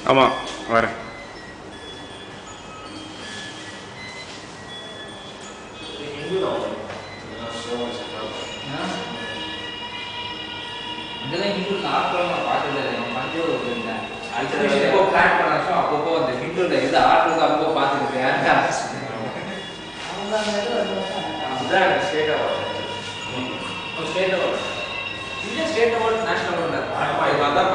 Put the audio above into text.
ஆமாம் வரேன். இதெல்லாம் ஹிந்துல ஆட்கள் நான் பார்த்தது இல்லை. பஞ்சூர் இருந்தேன் இப்போ பிளான் பண்ணாச்சும் அப்பப்போ அந்த ஹிந்துல எது ஆட்கள் அப்போ பார்த்துருக்கேன். அதுதான் ஸ்டேட் அவார்டு. ஸ்டேட் அவார்டு இல்லை, ஸ்டேட் அவார்டு நேஷனல் அவார்டு. இப்போ அதான்